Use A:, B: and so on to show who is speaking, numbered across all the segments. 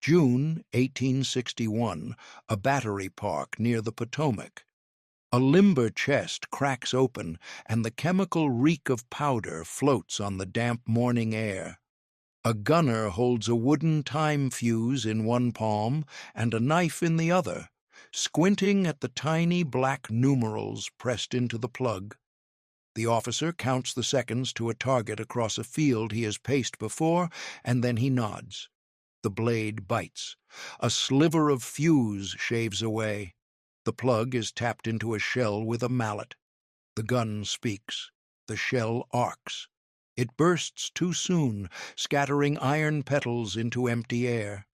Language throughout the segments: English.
A: June 1861, a battery park near the Potomac. A limber chest cracks open, and the chemical reek of powder floats on the damp morning air. A gunner holds a wooden time fuse in one palm and a knife in the other, squinting at the tiny black numerals pressed into the plug. The officer counts the seconds to a target across a field he has paced before, and then he nods. The blade bites. A sliver of fuse shaves away. The plug is tapped into a shell with a mallet. The gun speaks. The shell arcs. It bursts too soon, scattering iron petals into empty air.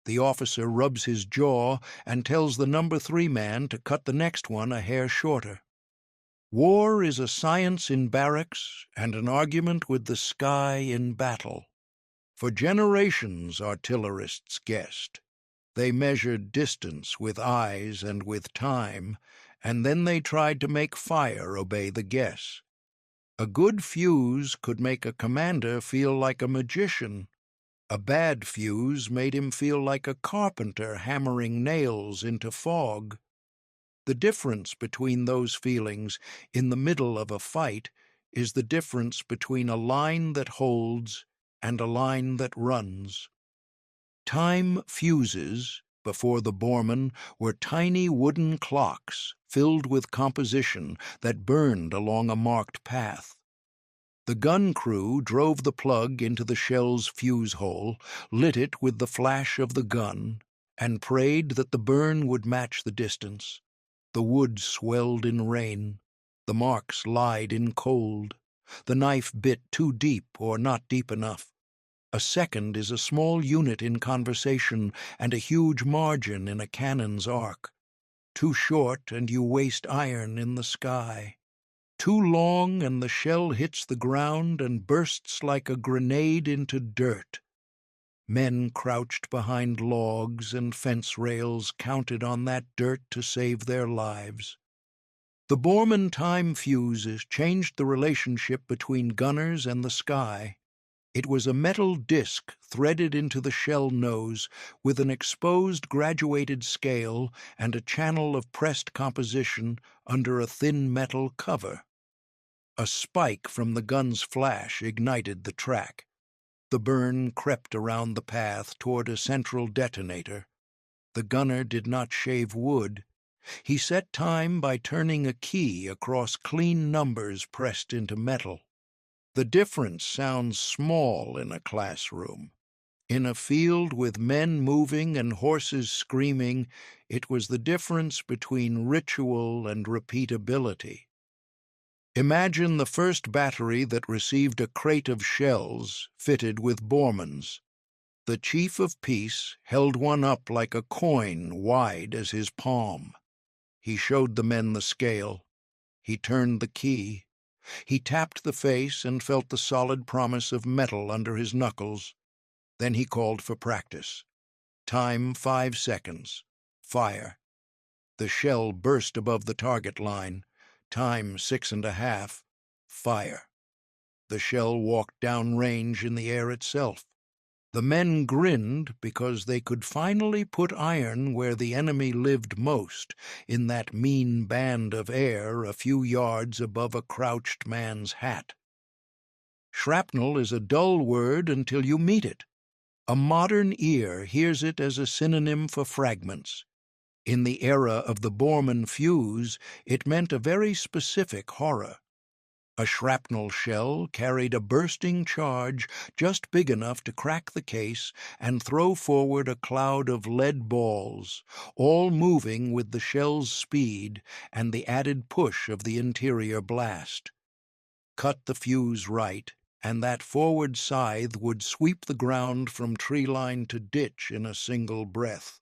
A: The officer rubs his jaw and tells the number 3 man to cut the next one a hair shorter. War is a science in barracks and an argument with the sky in battle. For generations artillerists guessed. They measured distance with eyes and with time, and then they tried to make fire obey the guess. A good fuse could make a commander feel like a magician. A bad fuse made him feel like a carpenter hammering nails into fog. The difference between those feelings in the middle of a fight is the difference between a line that holds and a line that runs. Time fuses, before the Bormann, were tiny wooden clocks filled with composition that burned along a marked path. The gun crew drove the plug into the shell's fuse hole, lit it with the flash of the gun, and prayed that the burn would match the distance. The wood swelled in rain. The marks lied in cold. The knife bit too deep or not deep enough. A second is a small unit in conversation and a huge margin in a cannon's arc. Too short and you waste iron in the sky. Too long and the shell hits the ground and bursts like a grenade into dirt. Men crouched behind logs and fence rails counted on that dirt to save their lives. The Bormann time fuses changed the relationship between gunners and the sky. It was a metal disc threaded into the shell nose with an exposed graduated scale and a channel of pressed composition under a thin metal cover. A spike from the gun's flash ignited the track. The burn crept around the path toward a central detonator. The gunner did not shave wood. He set time by turning a key across clean numbers pressed into metal. The difference sounds small in a classroom. In a field with men moving and horses screaming, it was the difference between ritual and repeatability. Imagine the first battery that received a crate of shells fitted with Bormanns. The chief of peace held one up like a coin wide as his palm. He showed the men the scale. He turned the key. He tapped the face and felt the solid promise of metal under his knuckles. Then he called for practice. Time 5 seconds. Fire. The shell burst above the target line. Time 6.5. Fire. The shell walked down range in the air itself. The men grinned because they could finally put iron where the enemy lived most, in that mean band of air a few yards above a crouched man's hat. Shrapnel is a dull word until you meet it. A modern ear hears it as a synonym for fragments. In the era of the Bormann fuse, it meant a very specific horror. A shrapnel shell carried a bursting charge just big enough to crack the case and throw forward a cloud of lead balls, all moving with the shell's speed and the added push of the interior blast. Cut the fuse right, and that forward scythe would sweep the ground from tree line to ditch in a single breath.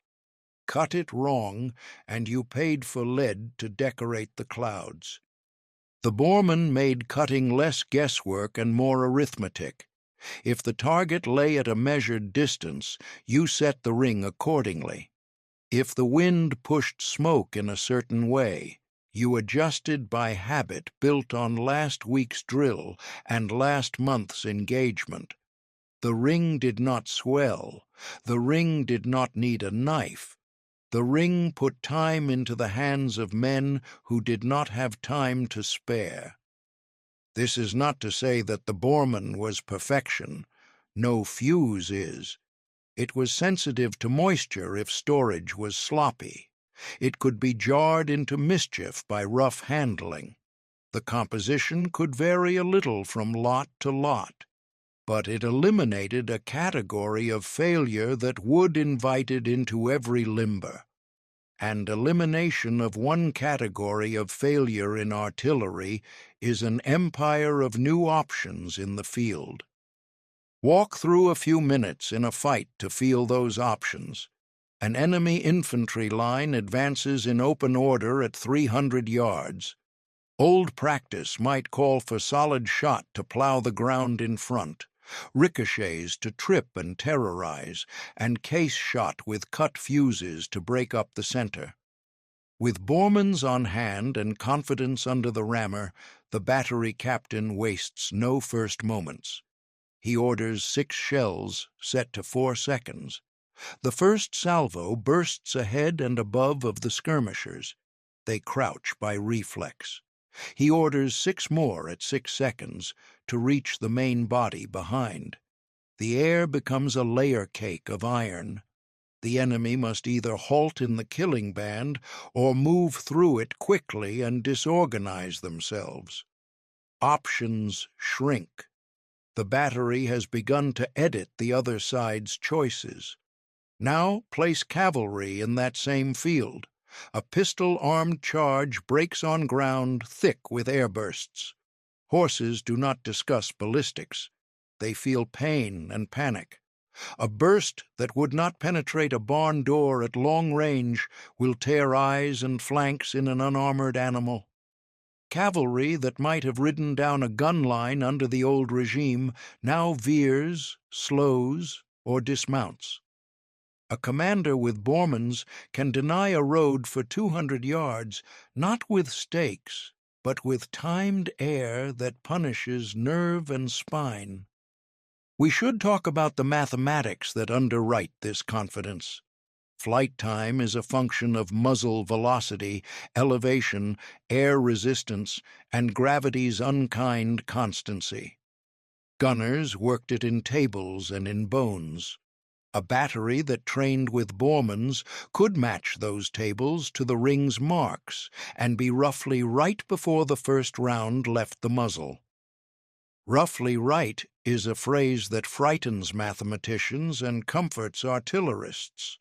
A: Cut it wrong, and you paid for lead to decorate the clouds. The Bormann made cutting less guesswork and more arithmetic. If the target lay at a measured distance, you set the ring accordingly. If the wind pushed smoke in a certain way, you adjusted by habit built on last week's drill and last month's engagement. The ring did not swell. The ring did not need a knife. The ring put time into the hands of men who did not have time to spare. This is not to say that the Bormann was perfection. No fuse is. It was sensitive to moisture if storage was sloppy. It could be jarred into mischief by rough handling. The composition could vary a little from lot to lot, but it eliminated a category of failure that would invited into every limber. And elimination of one category of failure in artillery is an empire of new options in the field. Walk through a few minutes in a fight to feel those options. An enemy infantry line advances in open order at 300 yards. Old practice might call for solid shot to plow the ground in front, ricochets to trip and terrorize, and case shot with cut fuses to break up the center. With Bormanns on hand and confidence under the rammer, the battery captain wastes no first moments. He orders 6 shells set to 4 seconds. The first salvo bursts ahead and above of the skirmishers. They crouch by reflex. He orders 6 more at 6 seconds to reach the main body behind. The air becomes a layer cake of iron. The enemy must either halt in the killing band or move through it quickly and disorganize themselves. Options shrink. The battery has begun to edit the other side's choices. Now place cavalry in that same field. A pistol-armed charge breaks on ground thick with airbursts. Horses do not discuss ballistics. They feel pain and panic. A burst that would not penetrate a barn door at long range will tear eyes and flanks in an unarmored animal. Cavalry that might have ridden down a gun line under the old regime now veers, slows, or dismounts. A commander with Bormanns can deny a road for 200 yards, not with stakes, but with timed air that punishes nerve and spine. We should talk about the mathematics that underwrite this confidence. Flight time is a function of muzzle velocity, elevation, air resistance, and gravity's unkind constancy. Gunners worked it in tables and in bones. A battery that trained with Bormanns could match those tables to the ring's marks and be roughly right before the first round left the muzzle. Roughly right is a phrase that frightens mathematicians and comforts artillerists.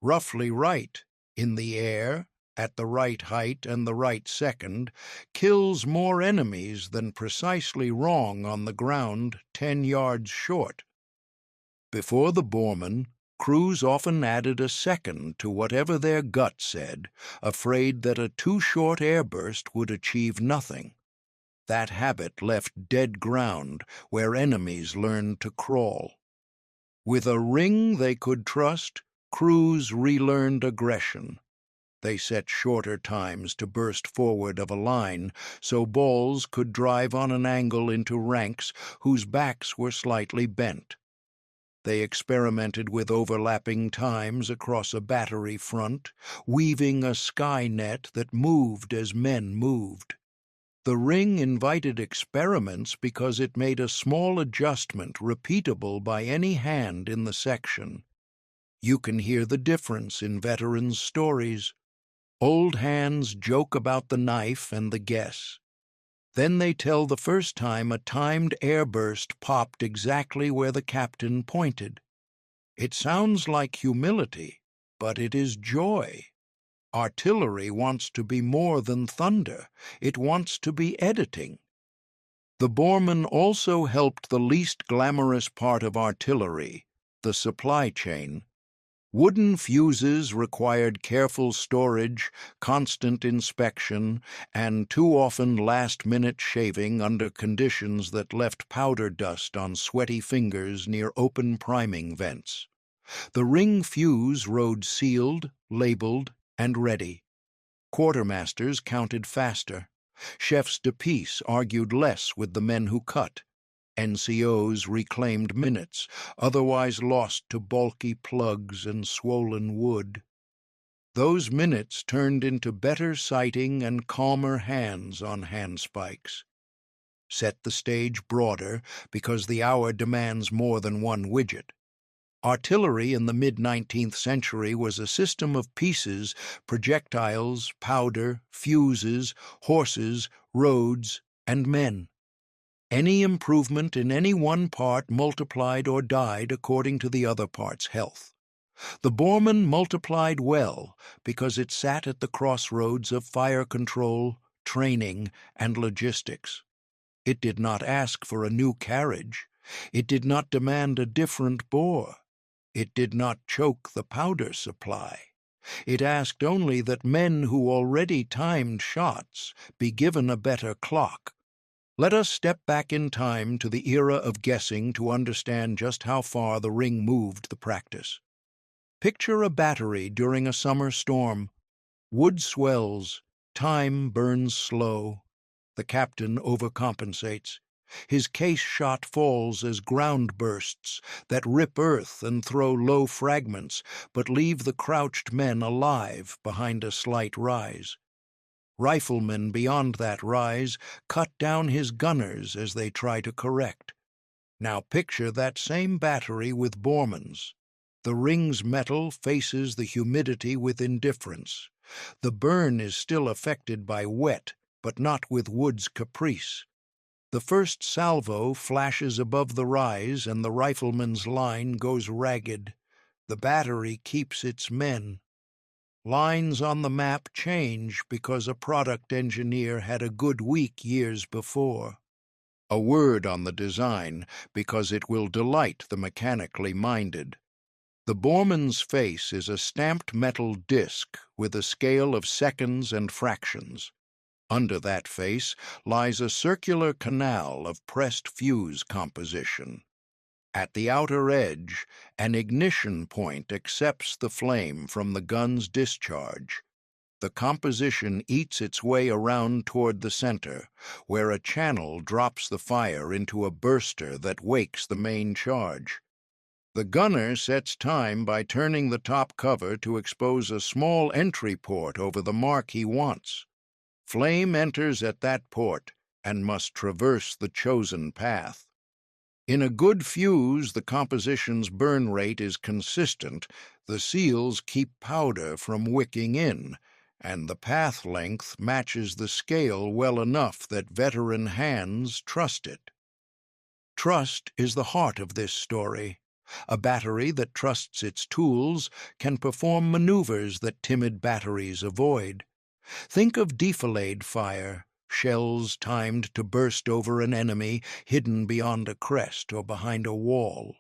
A: Roughly right, in the air, at the right height and the right second, kills more enemies than precisely wrong on the ground 10 yards short. Before the Bormann, crews often added a second to whatever their gut said, afraid that a too short airburst would achieve nothing. That habit left dead ground where enemies learned to crawl. With a ring they could trust, crews relearned aggression. They set shorter times to burst forward of a line so balls could drive on an angle into ranks whose backs were slightly bent. They experimented with overlapping times across a battery front, weaving a sky net that moved as men moved. The ring invited experiments because it made a small adjustment repeatable by any hand in the section. You can hear the difference in veterans' stories. Old hands joke about the knife and the guess. Then they tell the first time a timed airburst popped exactly where the captain pointed. It sounds like humility, but it is joy. Artillery wants to be more than thunder. It wants to be editing. The Bormann also helped the least glamorous part of artillery, the supply chain. Wooden fuses required careful storage, constant inspection, and too often last-minute shaving under conditions that left powder dust on sweaty fingers near open priming vents. The ring fuse rode sealed, labeled, and ready. Quartermasters counted faster. Chefs de piece argued less with the men who cut. NCOs reclaimed minutes, otherwise lost to bulky plugs and swollen wood. Those minutes turned into better sighting and calmer hands on handspikes. Set the stage broader because the hour demands more than one widget. Artillery in the mid-19th century was a system of pieces, projectiles, powder, fuses, horses, roads, and men. Any improvement in any one part multiplied or died according to the other part's health. The Bormann multiplied well because it sat at the crossroads of fire control, training, and logistics. It did not ask for a new carriage. It did not demand a different bore. It did not choke the powder supply. It asked only that men who already timed shots be given a better clock. Let us step back in time to the era of guessing to understand just how far the ring moved the practice. Picture a battery during a summer storm. Wood swells, time burns slow. The captain overcompensates. His case shot falls as ground bursts that rip earth and throw low fragments, but leave the crouched men alive behind a slight rise. Riflemen beyond that rise cut down his gunners as they try to correct. Now picture that same battery with Bormann's. The ring's metal faces the humidity with indifference. The burn is still affected by wet, but not with wood's caprice. The first salvo flashes above the rise and the rifleman's line goes ragged. The battery keeps its men. Lines on the map change because a product engineer had a good week years before. A word on the design because it will delight the mechanically minded. The Bormann's face is a stamped metal disc with a scale of seconds and fractions. Under that face lies a circular canal of pressed fuse composition. At the outer edge, an ignition point accepts the flame from the gun's discharge. The composition eats its way around toward the center, where a channel drops the fire into a burster that wakes the main charge. The gunner sets time by turning the top cover to expose a small entry port over the mark he wants. Flame enters at that port and must traverse the chosen path. In a good fuse, the composition's burn rate is consistent, the seals keep powder from wicking in, and the path length matches the scale well enough that veteran hands trust it. Trust is the heart of this story. A battery that trusts its tools can perform maneuvers that timid batteries avoid. Think of defilade fire, shells timed to burst over an enemy hidden beyond a crest or behind a wall.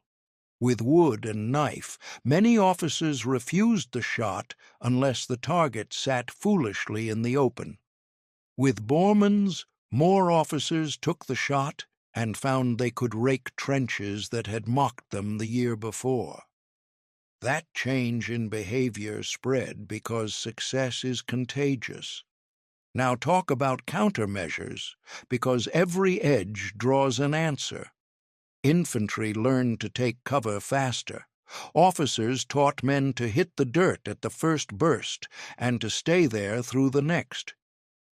A: With wood and knife, many officers refused the shot unless the target sat foolishly in the open. With Bormann's, more officers took the shot and found they could rake trenches that had mocked them the year before. That change in behavior spread because success is contagious. Now talk about countermeasures, because every edge draws an answer. Infantry learned to take cover faster. Officers taught men to hit the dirt at the first burst and to stay there through the next.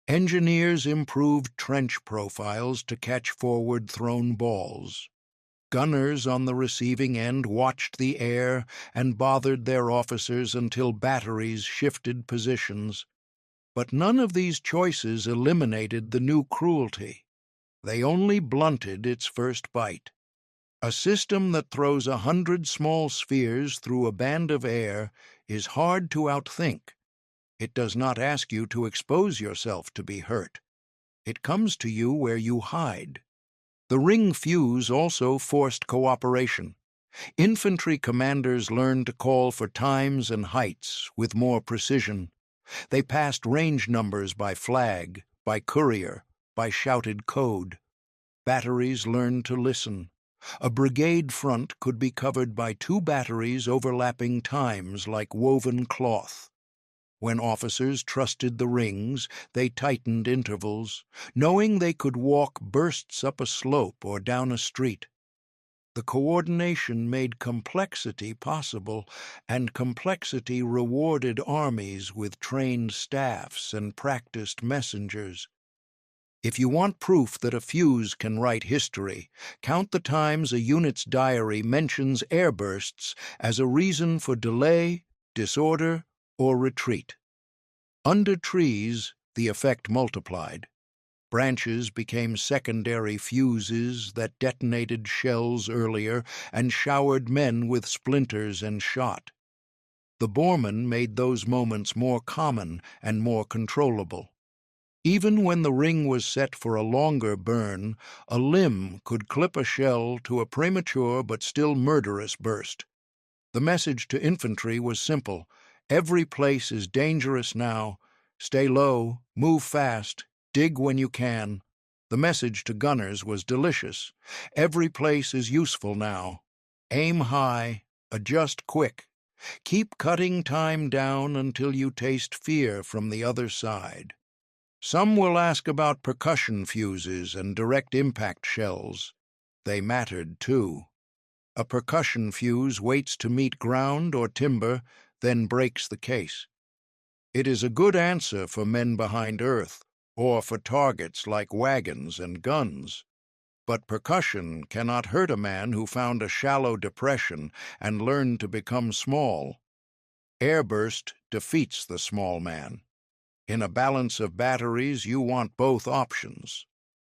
A: Engineers improved trench profiles to catch forward-thrown balls. Gunners on the receiving end watched the air and bothered their officers until batteries shifted positions. But none of these choices eliminated the new cruelty. They only blunted its first bite. A system that throws 100 small spheres through a band of air is hard to outthink. It does not ask you to expose yourself to be hurt. It comes to you where you hide. The ring fuse also forced cooperation. Infantry commanders learned to call for times and heights with more precision. They passed range numbers by flag, by courier, by shouted code. Batteries learned to listen. A brigade front could be covered by 2 batteries overlapping times like woven cloth. When officers trusted the rings, they tightened intervals, knowing they could walk bursts up a slope or down a street. The coordination made complexity possible, and complexity rewarded armies with trained staffs and practiced messengers. If you want proof that a fuse can write history, count the times a unit's diary mentions airbursts as a reason for delay, disorder, or retreat. Under trees, the effect multiplied. Branches became secondary fuses that detonated shells earlier and showered men with splinters and shot. The Bormann made those moments more common and more controllable. Even when the ring was set for a longer burn, a limb could clip a shell to a premature but still murderous burst. The message to infantry was simple: every place is dangerous now. Stay low, move fast, dig when you can. The message to gunners was delicious: every place is useful now. Aim high, adjust quick. Keep cutting time down until you taste fear from the other side. Some will ask about percussion fuses and direct impact shells. They mattered, too. A percussion fuse waits to meet ground or timber, then breaks the case. It is a good answer for men behind earth, or for targets like wagons and guns. But percussion cannot hurt a man who found a shallow depression and learned to become small. Airburst defeats the small man. In a balance of batteries, you want both options.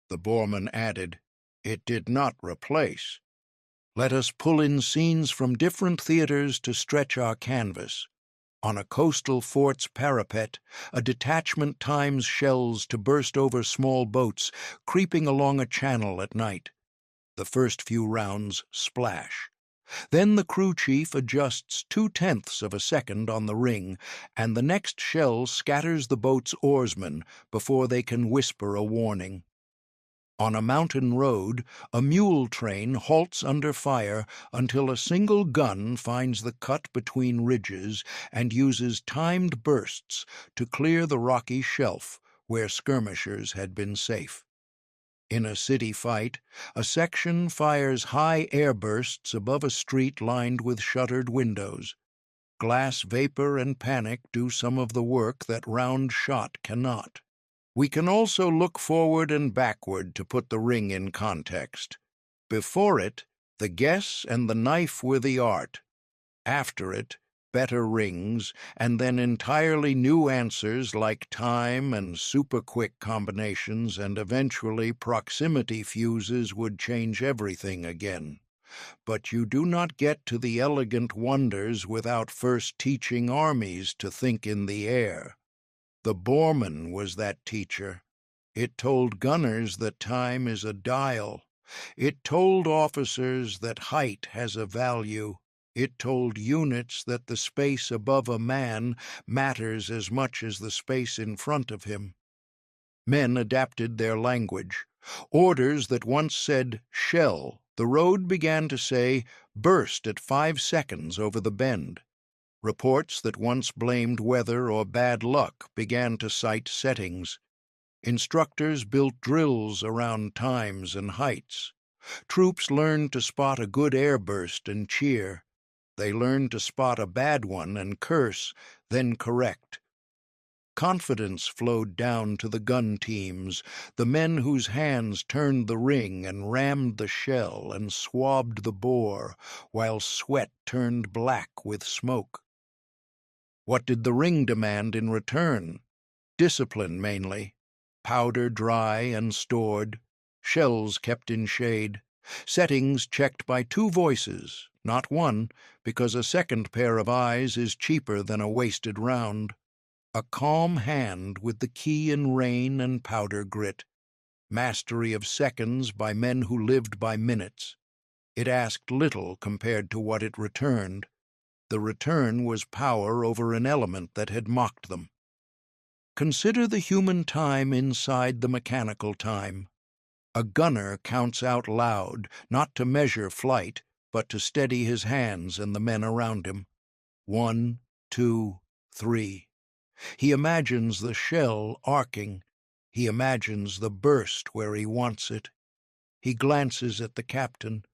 A: The Bormann added, "It did not replace." Let us pull in scenes from different theaters to stretch our canvas. On a coastal fort's parapet, a detachment times shells to burst over small boats creeping along a channel at night. The first few rounds splash. Then the crew chief adjusts 0.2 of a second on the ring, and the next shell scatters the boat's oarsmen before they can whisper a warning. On a mountain road, a mule train halts under fire until a single gun finds the cut between ridges and uses timed bursts to clear the rocky shelf where skirmishers had been safe. In a city fight, a section fires high airbursts above a street lined with shuttered windows. Glass vapor and panic do some of the work that round shot cannot. We can also look forward and backward to put the ring in context. Before it, the guess and the knife were the art. After it, better rings, and then entirely new answers like time and super-quick combinations, and eventually proximity fuses would change everything again. But you do not get to the elegant wonders without first teaching armies to think in the air. The Bormann was that teacher. It told gunners that time is a dial. It told officers that height has a value. It told units that the space above a man matters as much as the space in front of him. Men adapted their language. Orders that once said, "shell," the road began to say, "burst at 5 seconds over the bend." Reports that once blamed weather or bad luck began to cite settings. Instructors built drills around times and heights. Troops learned to spot a good airburst and cheer. They learned to spot a bad one and curse, then correct. Confidence flowed down to the gun teams, the men whose hands turned the ring and rammed the shell and swabbed the bore, while sweat turned black with smoke. What did the ring demand in return? Discipline, mainly. Powder dry and stored, shells kept in shade, settings checked by 2 voices, not 1, because a second pair of eyes is cheaper than a wasted round. A calm hand with the key in rain and powder grit. Mastery of seconds by men who lived by minutes. It asked little compared to what it returned. The return was power over an element that had mocked them. Consider the human time inside the mechanical time. A gunner counts out loud, not to measure flight, but to steady his hands and the men around him. 1, 2, 3. He imagines the shell arcing. He imagines the burst where he wants it. He glances at the captain.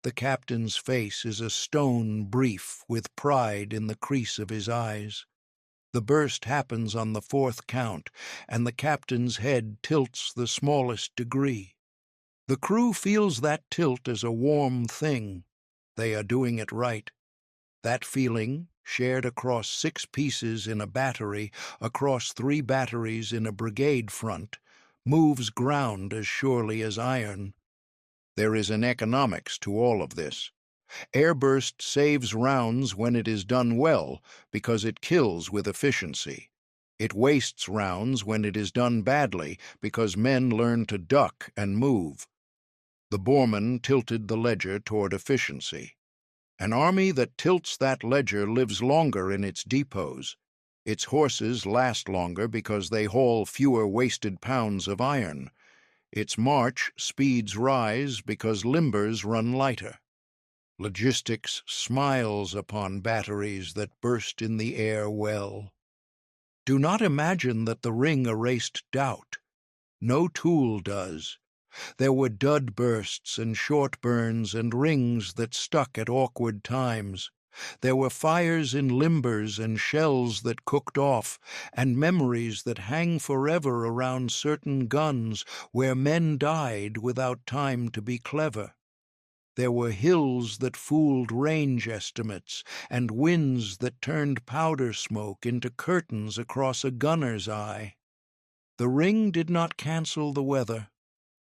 A: The captain's face is a stone brief with pride in the crease of his eyes. The burst happens on the fourth count, and the captain's head tilts the smallest degree. The crew feels that tilt as a warm thing. They are doing it right. That feeling, shared across 6 pieces in a battery, across 3 batteries in a brigade front, moves ground as surely as iron. There is an economics to all of this. Airburst saves rounds when it is done well because it kills with efficiency. It wastes rounds when it is done badly because men learn to duck and move. The Bormann tilted the ledger toward efficiency. An army that tilts that ledger lives longer in its depots. Its horses last longer because they haul fewer wasted pounds of iron. Its march speeds rise because limbers run lighter. Logistics smiles upon batteries that burst in the air well. Do not imagine that the ring erased doubt. No tool does. There were dud bursts and short burns and rings that stuck at awkward times. There were fires in limbers and shells that cooked off, and memories that hang forever around certain guns where men died without time to be clever. There were hills that fooled range estimates, and winds that turned powder smoke into curtains across a gunner's eye. The ring did not cancel the weather.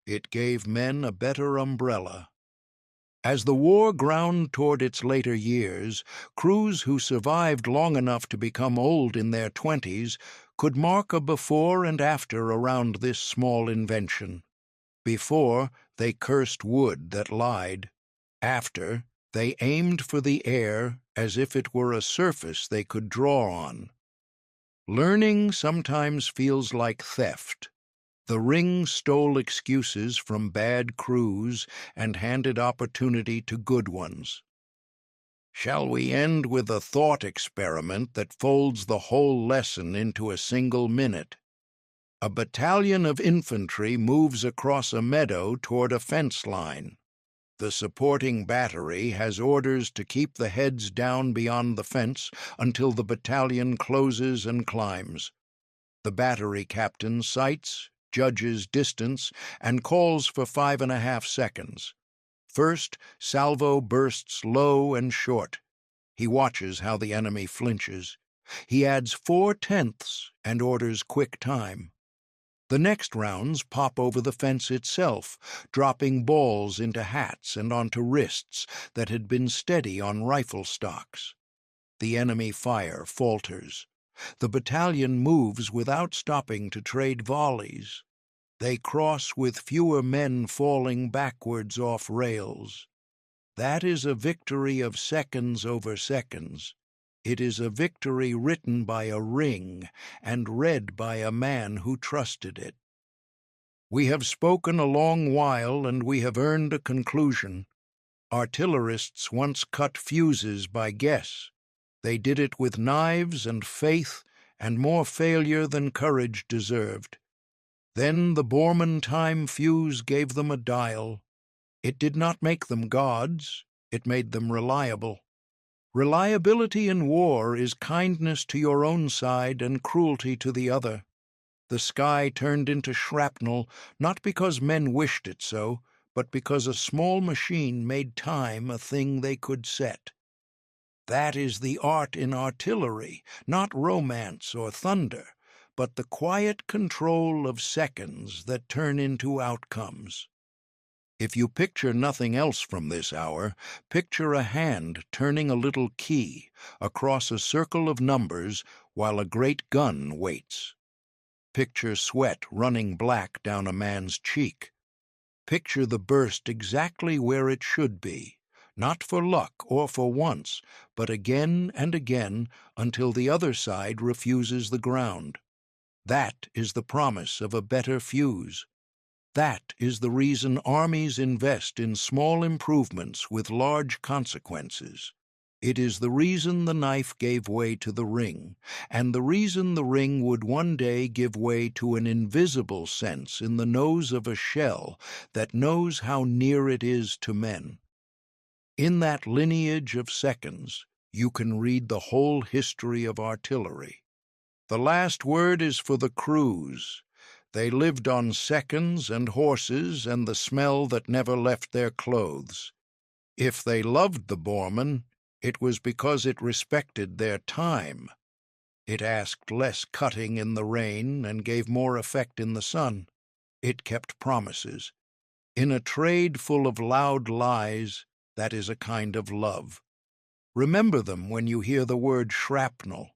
A: It gave men a better umbrella. As the war ground toward its later years, crews who survived long enough to become old in their 20s could mark a before and after around this small invention. Before, they cursed wood that lied. After, they aimed for the air as if it were a surface they could draw on. Learning sometimes feels like theft. The ring stole excuses from bad crews and handed opportunity to good ones. Shall we end with a thought experiment that folds the whole lesson into a single minute? A battalion of infantry moves across a meadow toward a fence line. The supporting battery has orders to keep the heads down beyond the fence until the battalion closes and climbs. The battery captain sights, judges distance, and calls for 5.5 seconds. First, salvo bursts low and short. He watches how the enemy flinches. He adds 4/10 and orders quick time. The next rounds pop over the fence itself, dropping balls into hats and onto wrists that had been steady on rifle stocks. The enemy fire falters. The battalion moves without stopping to trade volleys. They cross with fewer men falling backwards off rails. That is a victory of seconds over seconds. It is a victory written by a ring and read by a man who trusted it. We have spoken a long while, and we have earned a conclusion. Artillerists once cut fuses by guess. They did it with knives and faith and more failure than courage deserved. Then the Bormann time fuse gave them a dial. It did not make them gods, it made them reliable. Reliability in war is kindness to your own side and cruelty to the other. The sky turned into shrapnel, not because men wished it so, but because a small machine made time a thing they could set. That is the art in artillery, not romance or thunder, but the quiet control of seconds that turn into outcomes. If you picture nothing else from this hour, picture a hand turning a little key across a circle of numbers while a great gun waits. Picture sweat running black down a man's cheek. Picture the burst exactly where it should be, not for luck or for once, but again and again until the other side refuses the ground. That is the promise of a better fuse. That is the reason armies invest in small improvements with large consequences. It is the reason the knife gave way to the ring, and the reason the ring would one day give way to an invisible sense in the nose of a shell that knows how near it is to men. In that lineage of seconds, you can read the whole history of artillery. The last word is for the crews. They lived on seconds and horses and the smell that never left their clothes. If they loved the Bormann, it was because it respected their time. It asked less cutting in the rain and gave more effect in the sun. It kept promises. In a trade full of loud lies, that is a kind of love. Remember them when you hear the word shrapnel.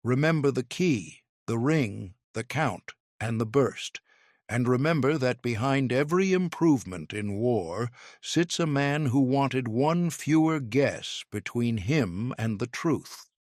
A: Remember the key, the ring, the count, and the burst. And remember that behind every improvement in war sits a man who wanted one fewer guess between him and the truth.